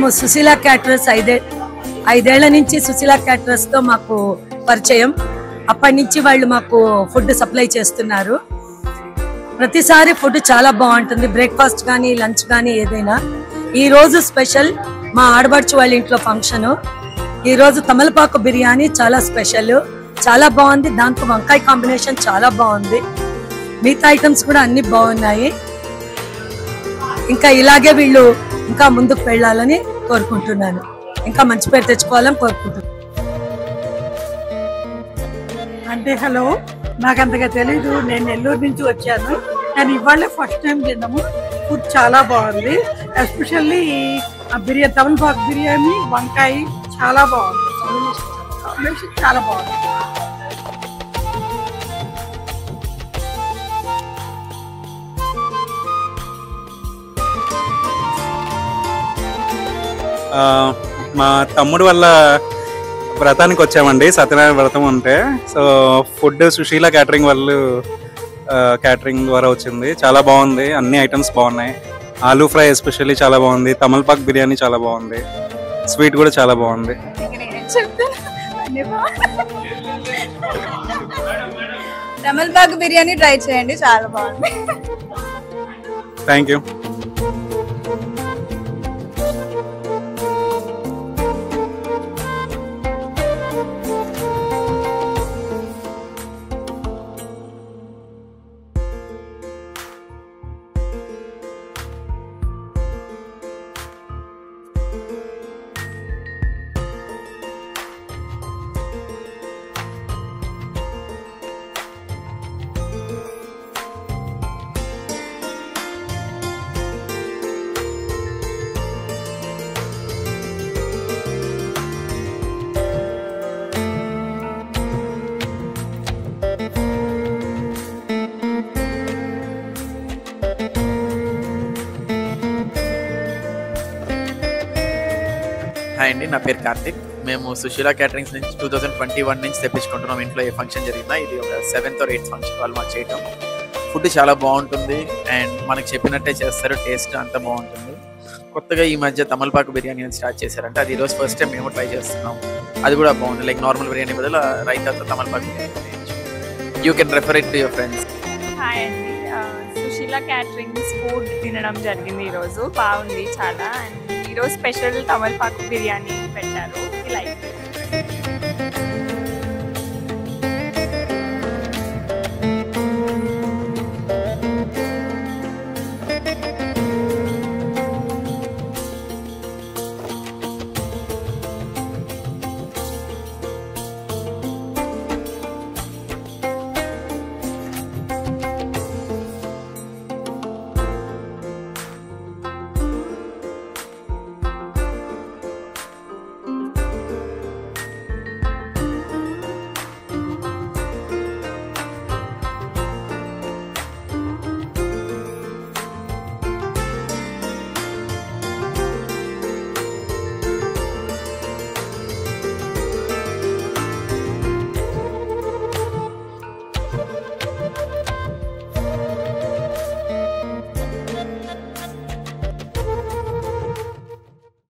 మేము సుశీల క్యాటరర్స్ ఐదేళ్ల నుంచి సుశీల క్యాటరర్స్ తో మాకు పరిచయం. అప్పటి నుంచి వాళ్ళు మాకు ఫుడ్ సప్లై చేస్తున్నారు. ప్రతిసారి ఫుడ్ చాలా బాగుంటుంది, బ్రేక్ఫాస్ట్ కానీ లంచ్ కానీ ఏదైనా. ఈ రోజు స్పెషల్ మా ఆడబడుచు వాళ్ళ ఇంట్లో ఫంక్షన్. ఈ రోజు తమలపాకు బిర్యానీ చాలా స్పెషల్, చాలా బాగుంది. దాంతో వంకాయ కాంబినేషన్ చాలా బాగుంది. మిగతా ఐటమ్స్ కూడా అన్ని బాగున్నాయి. ఇంకా ఇలాగే వీళ్ళు ఇంకా ముందుకు వెళ్ళాలని కోరుకుంటున్నాను. ఇంకా మంచి పేరు తెచ్చుకోవాలని కోరుకుంటున్నాను. అంటే హలో, నాకు అంతగా తెలీదు. నేను నెల్లూరు నుంచి వచ్చాను, కానీ ఇవాళ ఫస్ట్ టైం తిన్నాము. ఫుడ్ చాలా బాగుంది. ఎస్పెషల్లీ బిర్యానీ, తమలపాకు బిర్యానీ, వంకాయ చాలా బాగుంది. చాలా బాగుంది. మా తమ్ముడు వల్ల వ్రతానికి వచ్చామండి, సత్యనారాయణ వ్రతం ఉంటే. సో ఫుడ్ సుశీల క్యాటరింగ్ వాళ్ళు క్యాటరింగ్ ద్వారా వచ్చింది. చాలా బాగుంది, అన్ని ఐటమ్స్ బాగున్నాయి. ఆలూ ఫ్రై ఎస్పెషల్లీ చాలా బాగుంది. తమలపాకు బిర్యానీ చాలా బాగుంది. స్వీట్ కూడా చాలా బాగుంది. తమలపాకు బిర్యానీ ట్రై చేయండి, చాలా బాగుంది. Thank you. హాయ్ అండి, నా పేరు కార్తిక్. మేము సుశీల క్యాటరింగ్స్ నుంచి 2021 నుంచి తెప్పించుకుంటున్నాం. ఇంట్లో ఏ ఫంక్షన్ జరిగినా ఇది ఒక 7th or 8th ఫంక్షన్ వాళ్ళు మాకు చేయటం. ఫుడ్ చాలా బాగుంటుంది అండ్ మనకు చెప్పినట్టే చేస్తారు. టేస్ట్ అంతా బాగుంటుంది. కొత్తగా ఈ మధ్య తమలపాకు బిర్యానీ అని స్టార్ట్ చేశారంటే అది ఈరోజు ఫస్ట్ టైం మేము ట్రై చేస్తున్నాం. అది కూడా బాగుంది. లైక్ నార్మల్ బిర్యానీ బదులు రైతాతో తమలపాకు biryani. You can refer it to your friends. Hi అండి, సుశీల క్యాటరింగ్స్ ఫుడ్ తినడం జరిగింది ఈరోజు. బాగుంది చాలా. అండ్ ఈరోజు స్పెషల్ తమలపాకు బిర్యానీ పెట్టారు.